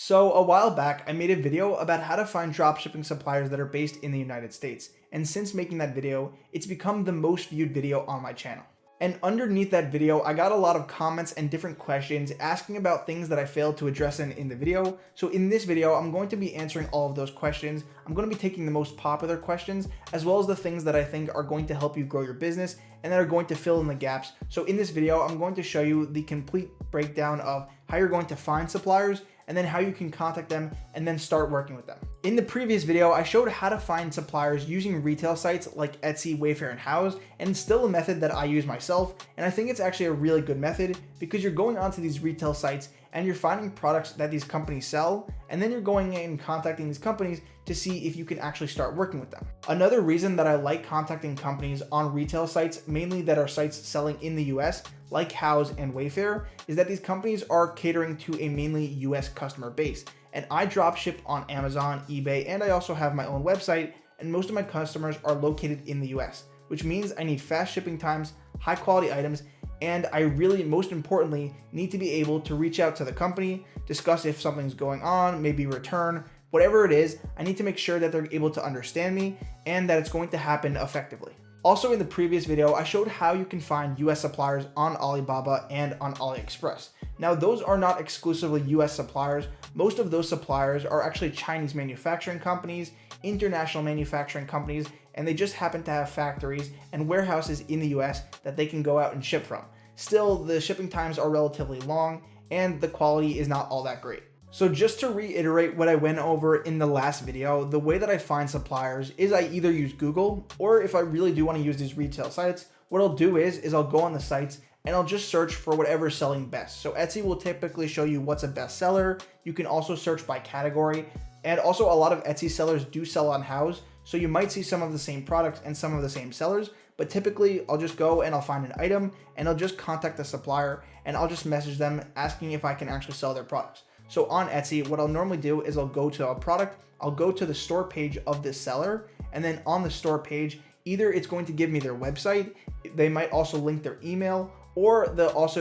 So a while back, I made a video about how to find dropshipping suppliers that are based in the United States. And since making that video, it's become the most viewed video on my channel. And underneath that video, I got a lot of comments and different questions asking about things that I failed to address in the video. So in this video, I'm going to be answering all of those questions. I'm going to be taking the most popular questions, as well as the things that I think are going to help you grow your business and that are going to fill in the gaps. So in this video, I'm going to show you the complete breakdown of how you're going to find suppliers and then how you can contact them and then start working with them. In the previous video, I showed how to find suppliers using retail sites like Etsy, Wayfair, and Houzz, and it's still a method that I use myself, and I think it's actually a really good method because you're going onto these retail sites and you're finding products that these companies sell, and then you're going in and contacting these companies to see if you can actually start working with them. Another reason that I like contacting companies on retail sites, mainly that are sites selling in the US, like Houzz and Wayfair, is that these companies are catering to a mainly US customer base. And I dropship on Amazon, eBay, and I also have my own website, and most of my customers are located in the US, which means I need fast shipping times, high quality items, and I really, most importantly, need to be able to reach out to the company, discuss if something's going on, maybe return, whatever it is. I need to make sure that they're able to understand me and that it's going to happen effectively. Also in the previous video, I showed how you can find US suppliers on Alibaba and on AliExpress. Now those are not exclusively US suppliers. Most of those suppliers are actually Chinese manufacturing companies, international manufacturing companies, and they just happen to have factories and warehouses in the US that they can go out and ship from. Still, the shipping times are relatively long and the quality is not all that great. So just to reiterate what I went over in the last video, the way that I find suppliers is I either use Google, or if I really do want to use these retail sites, what I'll do is I'll go on the sites and I'll just search for whatever's selling best. So Etsy will typically show you what's a best seller. You can also search by category. And also a lot of Etsy sellers do sell on Houzz. So you might see some of the same products and some of the same sellers, but typically I'll just go and I'll find an item and I'll just contact the supplier and I'll just message them asking if I can actually sell their products. So on Etsy, what I'll normally do is I'll go to a product, I'll go to the store page of this seller, and then on the store page, either it's going to give me their website, they might also link their email, or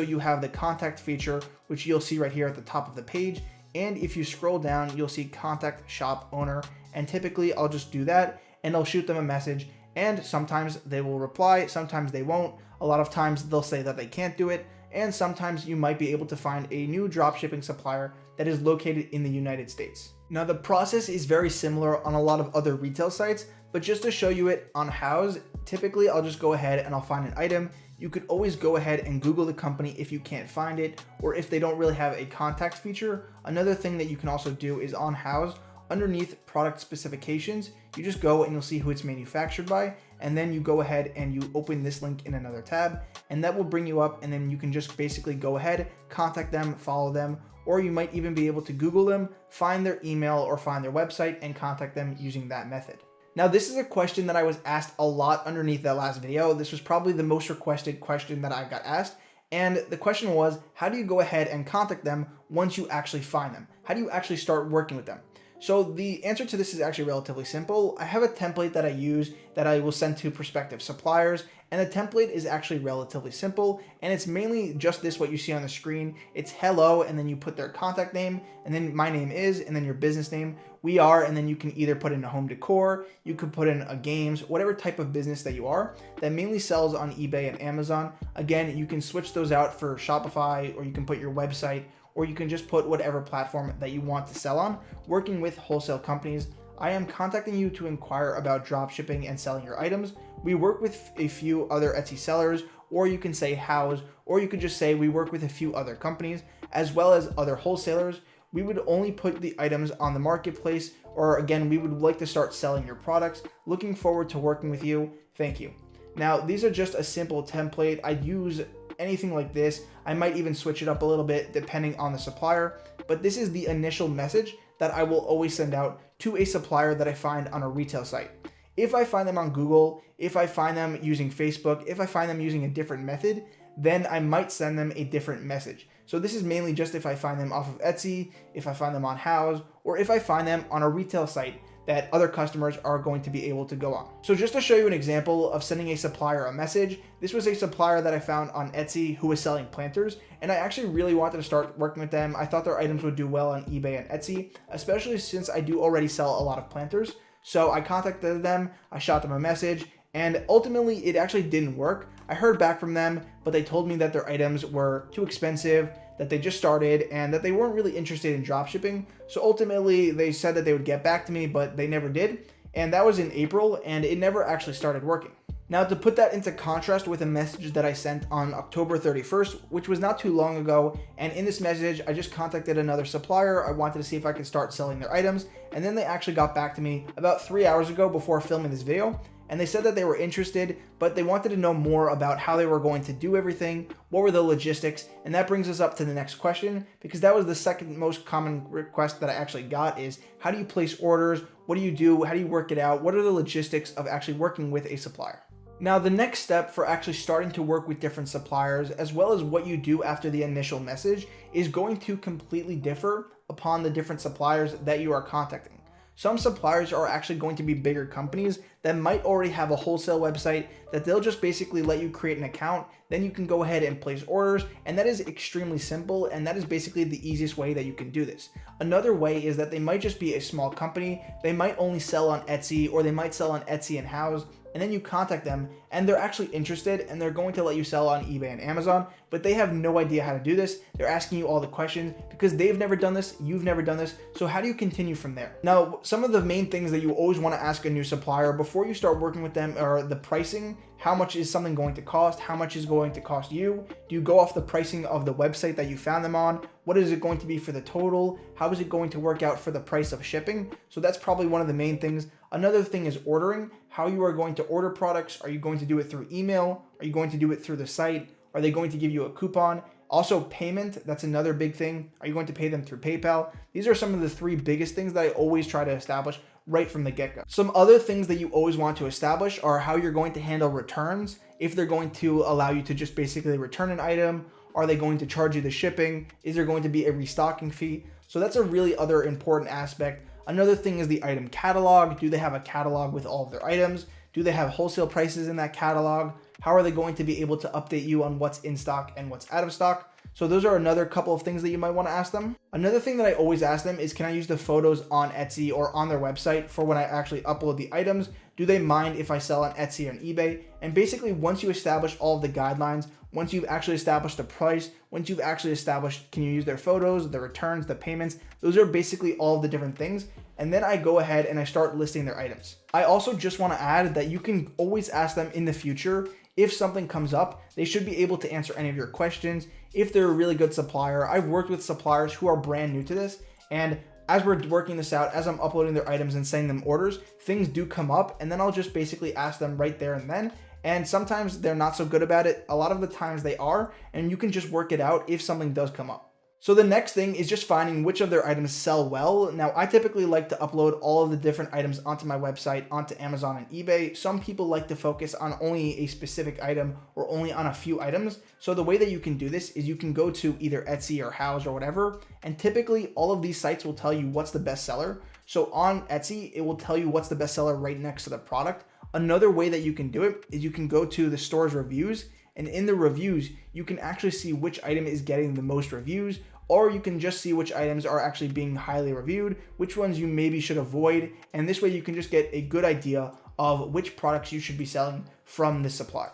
you have the contact feature, which you'll see right here at the top of the page. And if you scroll down, you'll see contact shop owner. And typically I'll just do that and I'll shoot them a message. And sometimes they will reply, sometimes they won't. A lot of times they'll say that they can't do it. And sometimes you might be able to find a new dropshipping supplier that is located in the United States. Now the process is very similar on a lot of other retail sites, but just to show you it on Houzz, typically I'll just go ahead and I'll find an item. You could always go ahead and Google the company if you can't find it, or if they don't really have a contact feature. Another thing that you can also do is on Houzz, underneath product specifications, you just go and you'll see who it's manufactured by, and then you go ahead and you open this link in another tab, and that will bring you up, and then you can just basically go ahead, contact them, follow them, or you might even be able to Google them, find their email or find their website and contact them using that method. Now this is a question that I was asked a lot underneath that last video. This was probably the most requested question that I got asked. And the question was, how do you go ahead and contact them once you actually find them? How do you actually start working with them? So the answer to this is actually relatively simple. I have a template that I use that I will send to prospective suppliers, and the template is actually relatively simple, and it's mainly just this, what you see on the screen. It's hello, and then you put their contact name, and then my name is, and then your business name, we are, and then you can either put in a home decor, you can put in a games, whatever type of business that you are that mainly sells on eBay and Amazon. Again, you can switch those out for Shopify, or you can put your website, or you can just put whatever platform that you want to sell on. Working with wholesale companies, I am contacting you to inquire about dropshipping and selling your items. We work with a few other Etsy sellers, or you can say Houzz, or you could just say we work with a few other companies, as well as other wholesalers. We would only put the items on the marketplace, or again, we would like to start selling your products. Looking forward to working with you. Thank you. Now, these are just a simple template. I'd use anything like this. I might even switch it up a little bit depending on the supplier, but this is the initial message that I will always send out to a supplier that I find on a retail site. If I find them on Google, if I find them using Facebook, if I find them using a different method, then I might send them a different message. So this is mainly just if I find them off of Etsy, if I find them on Houzz, or if I find them on a retail site that other customers are going to be able to go on. So just to show you an example of sending a supplier a message, this was a supplier that I found on Etsy who was selling planters, and I actually really wanted to start working with them. I thought their items would do well on eBay and Etsy, especially since I do already sell a lot of planters. So I contacted them, I shot them a message, and ultimately it actually didn't work. I heard back from them, but they told me that their items were too expensive, that they just started, and that they weren't really interested in dropshipping. So ultimately they said that they would get back to me, but they never did. And that was in April, and it never actually started working. Now, to put that into contrast with a message that I sent on October 31st, which was not too long ago, and in this message, I just contacted another supplier. I wanted to see if I could start selling their items, and then they actually got back to me about 3 hours ago before filming this video, and they said that they were interested, but they wanted to know more about how they were going to do everything, what were the logistics, and that brings us up to the next question, because that was the second most common request that I actually got is, how do you place orders? What do you do? How do you work it out? What are the logistics of actually working with a supplier? Now, the next step for actually starting to work with different suppliers, as well as what you do after the initial message, is going to completely differ upon the different suppliers that you are contacting. Some suppliers are actually going to be bigger companies that might already have a wholesale website that they'll just basically let you create an account, then you can go ahead and place orders, and that is extremely simple, and that is basically the easiest way that you can do this. Another way is that they might just be a small company, they might only sell on Etsy, or they might sell on Etsy and House, and then you contact them and they're actually interested and they're going to let you sell on eBay and Amazon, but they have no idea how to do this. They're asking you all the questions because they've never done this, you've never done this, so how do you continue from there? Now, some of the main things that you always want to ask a new supplier before you start working with them are the pricing. How much is something going to cost? How much is going to cost you? Do you go off the pricing of the website that you found them on? What is it going to be for the total? How is it going to work out for the price of shipping? So that's probably one of the main things. Another thing is ordering, how you are going to order products. Are you going to do it through email? Are you going to do it through the site? Are they going to give you a coupon? Also payment, that's another big thing. Are you going to pay them through PayPal? These are some of the three biggest things that I always try to establish right from the get-go. Some other things that you always want to establish are how you're going to handle returns, if they're going to allow you to just basically return an item, are they going to charge you the shipping, is there going to be a restocking fee? So that's a really other important aspect. Another thing is the item catalog. Do they have a catalog with all of their items? Do they have wholesale prices in that catalog? How are they going to be able to update you on what's in stock and what's out of stock? So those are another couple of things that you might want to ask them. Another thing that I always ask them is, can I use the photos on Etsy or on their website for when I actually upload the items? Do they mind if I sell on Etsy or on eBay? And basically, once you establish all of the guidelines, once you've actually established the price, once you've actually established, can you use their photos, the returns, the payments, those are basically all of the different things. And then I go ahead and I start listing their items. I also just want to add that you can always ask them in the future, if something comes up, they should be able to answer any of your questions. If they're a really good supplier, I've worked with suppliers who are brand new to this, and as we're working this out, as I'm uploading their items and sending them orders, things do come up, and then I'll just basically ask them right there and then. And sometimes they're not so good about it. A lot of the times they are, and you can just work it out if something does come up. So the next thing is just finding which of their items sell well. Now, I typically like to upload all of the different items onto my website, onto Amazon and eBay. Some people like to focus on only a specific item or only on a few items. So the way that you can do this is you can go to either Etsy or House or whatever, and typically all of these sites will tell you what's the best seller. So on Etsy, it will tell you what's the best seller right next to the product. Another way that you can do it is you can go to the store's reviews, and in the reviews, you can actually see which item is getting the most reviews, or you can just see which items are actually being highly reviewed, which ones you maybe should avoid, and this way you can just get a good idea of which products you should be selling from this supplier.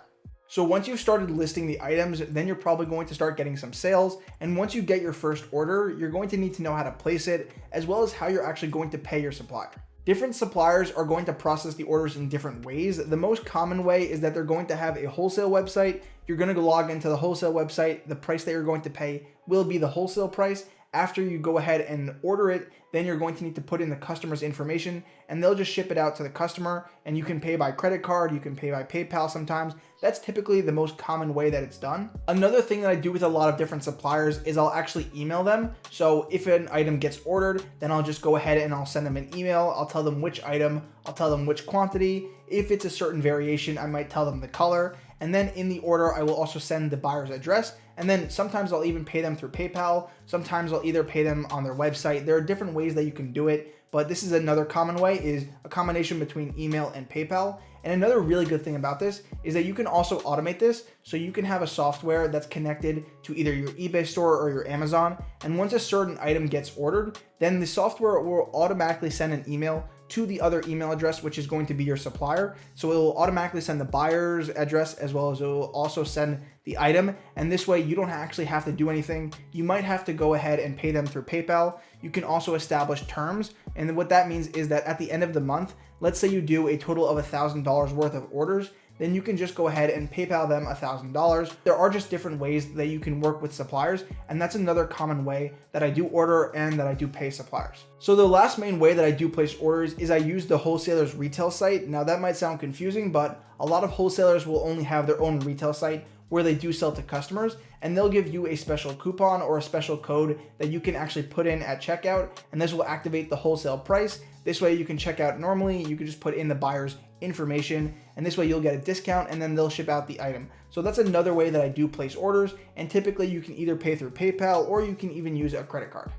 So once you've started listing the items, then you're probably going to start getting some sales, and once you get your first order, you're going to need to know how to place it, as well as how you're actually going to pay your supplier. Different suppliers are going to process the orders in different ways. The most common way is that they're going to have a wholesale website. You're going to log into the wholesale website. The price that you're going to pay will be the wholesale price. After you go ahead and order it, then you're going to need to put in the customer's information, and they'll just ship it out to the customer, and you can pay by credit card, you can pay by PayPal sometimes. That's typically the most common way that it's done. Another thing that I do with a lot of different suppliers is I'll actually email them. So if an item gets ordered, then I'll just go ahead and I'll send them an email. I'll tell them which item, I'll tell them which quantity. If it's a certain variation, I might tell them the color. And then in the order, I will also send the buyer's address. And then sometimes I'll even pay them through PayPal. Sometimes I'll either pay them on their website. There are different ways that you can do it, but this is another common way, is a combination between email and PayPal. And another really good thing about this is that you can also automate this. So you can have a software that's connected to either your eBay store or your Amazon. And once a certain item gets ordered, then the software will automatically send an email to the other email address, which is going to be your supplier. So it will automatically send the buyer's address, as well as it will also send the item. And this way you don't actually have to do anything. You might have to go ahead and pay them through PayPal. You can also establish terms. And what that means is that at the end of the month, let's say you do a total of $1,000 worth of orders, then you can just go ahead and PayPal them $1,000. There are just different ways that you can work with suppliers, and that's another common way that I do order and that I do pay suppliers. So the last main way that I do place orders is I use the wholesaler's retail site. Now that might sound confusing, but a lot of wholesalers will only have their own retail site where they do sell to customers, and they'll give you a special coupon or a special code that you can actually put in at checkout, and this will activate the wholesale price. This way you can check out normally, you can just put in the buyer's information, and this way you'll get a discount, and then they'll ship out the item. So that's another way that I do place orders, and typically you can either pay through PayPal or you can even use a credit card.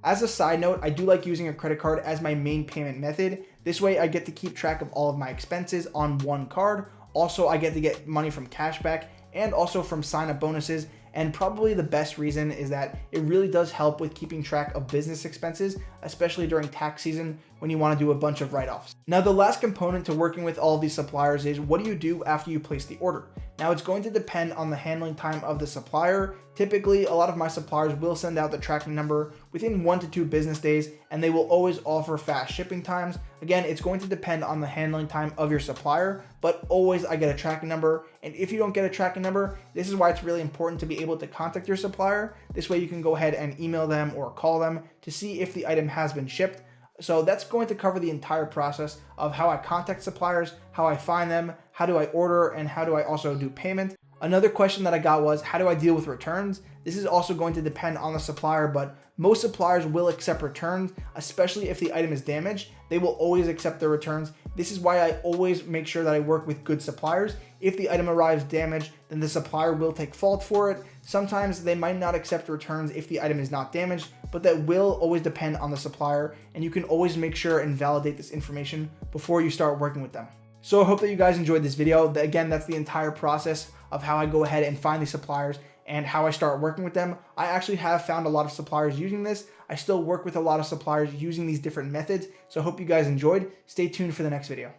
As a side note, I do like using a credit card as my main payment method. This way I get to keep track of all of my expenses on one card. Also, I get to get money from cashback and also from sign-up bonuses. And probably the best reason is that it really does help with keeping track of business expenses, especially during tax season when you want to do a bunch of write-offs. Now, the last component to working with all of these suppliers is, what do you do after you place the order? Now, it's going to depend on the handling time of the supplier. Typically, a lot of my suppliers will send out the tracking number within 1 to 2 business days, and they will always offer fast shipping times. Again, it's going to depend on the handling time of your supplier, but always I get a tracking number. And if you don't get a tracking number, this is why it's really important to be able to contact your supplier. This way you can go ahead and email them or call them to see if the item has been shipped. So that's going to cover the entire process of how I contact suppliers, how I find them, how do I order, and how do I also do payment. Another question that I got was, how do I deal with returns? This is also going to depend on the supplier, but most suppliers will accept returns, especially if the item is damaged. They will always accept the returns. This is why I always make sure that I work with good suppliers. If the item arrives damaged, then the supplier will take fault for it. Sometimes they might not accept returns if the item is not damaged, but that will always depend on the supplier, and you can always make sure and validate this information before you start working with them. So I hope that you guys enjoyed this video. Again, that's the entire process of how I go ahead and find these suppliers and how I start working with them. I actually have found a lot of suppliers using this. I still work with a lot of suppliers using these different methods. So I hope you guys enjoyed. Stay tuned for the next video.